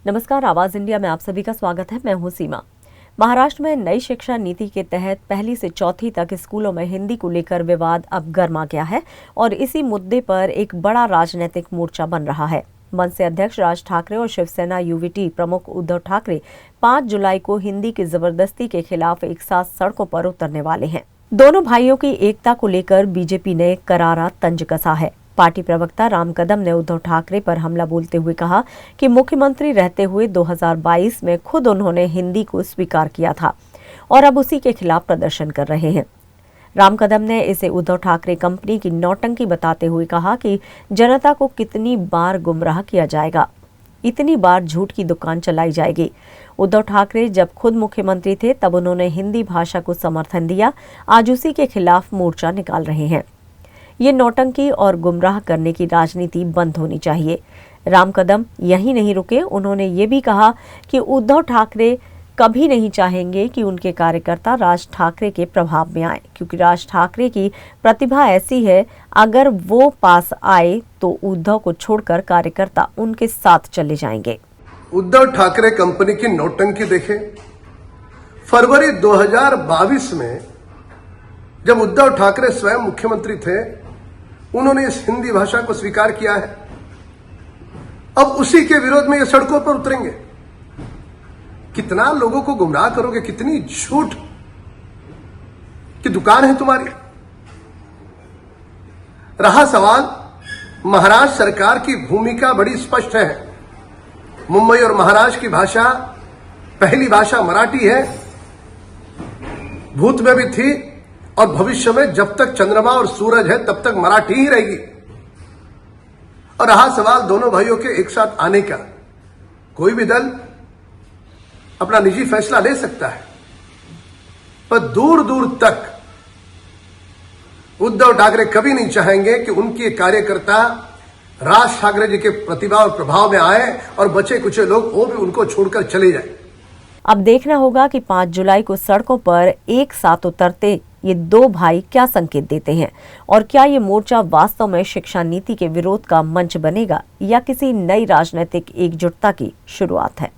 नमस्कार, आवाज इंडिया में आप सभी का स्वागत है। मैं हूं सीमा। महाराष्ट्र में नई शिक्षा नीति के तहत पहली से चौथी तक स्कूलों में हिंदी को लेकर विवाद अब गर्मा गया है और इसी मुद्दे पर एक बड़ा राजनीतिक मोर्चा बन रहा है। मनसे अध्यक्ष राज ठाकरे और शिवसेना यूवीटी प्रमुख उद्धव ठाकरे 5 जुलाई को हिंदी की जबरदस्ती के खिलाफ एक साथ सड़कों पर उतरने वाले हैं। दोनों भाइयों की एकता को लेकर बीजेपी ने करारा तंज कसा है। पार्टी प्रवक्ता राम कदम ने उद्धव ठाकरे पर हमला बोलते हुए कहा कि मुख्यमंत्री रहते हुए 2022 में खुद उन्होंने हिंदी को स्वीकार किया था और अब उसी के खिलाफ प्रदर्शन कर रहे हैं। राम कदम ने इसे उद्धव ठाकरे कंपनी की नौटंकी बताते हुए कहा कि जनता को कितनी बार गुमराह किया जाएगा, इतनी बार झूठ की दुकान चलाई जाएगी। उद्धव ठाकरे जब खुद मुख्यमंत्री थे तब उन्होंने हिंदी भाषा को समर्थन दिया, आज उसी के खिलाफ मोर्चा निकाल रहे हैं। ये नौटंकी और गुमराह करने की राजनीति बंद होनी चाहिए। राम कदम यही नहीं रुके, उन्होंने ये भी कहा कि उद्धव ठाकरे कभी नहीं चाहेंगे कि उनके कार्यकर्ता राज ठाकरे के प्रभाव में आए, क्योंकि राज ठाकरे की प्रतिभा ऐसी है, अगर वो पास आए तो उद्धव को छोड़कर कार्यकर्ता उनके साथ चले जाएंगे। उद्धव ठाकरे कंपनी की नौटंकी देखें। फरवरी 2022 में जब उद्धव ठाकरे स्वयं मुख्यमंत्री थे, उन्होंने इस हिंदी भाषा को स्वीकार किया है। अब उसी के विरोध में ये सड़कों पर उतरेंगे। कितना लोगों को गुमराह करोगे, कितनी झूठ की दुकान है तुम्हारी। रहा सवाल महाराष्ट्र सरकार की भूमिका बड़ी स्पष्ट है। मुंबई और महाराष्ट्र की भाषा पहली भाषा मराठी है, भूत में भी थी और भविष्य में जब तक चंद्रमा और सूरज है तब तक मराठी ही रहेगी। और रहा सवाल दोनों भाइयों के एक साथ आने का, कोई भी दल अपना निजी फैसला ले सकता है, पर दूर दूर तक उद्धव ठाकरे कभी नहीं चाहेंगे कि उनके कार्यकर्ता राज ठाकरे जी के प्रतिभा और प्रभाव में आए और बचे कुछ लोग वो भी उनको छोड़कर चले जाए। अब देखना होगा कि 5 जुलाई को सड़कों पर एक साथ उतरते ये दो भाई क्या संकेत देते हैं और क्या ये मोर्चा वास्तव में शिक्षा नीति के विरोध का मंच बनेगा या किसी नई राजनीतिक एकजुटता की शुरुआत है।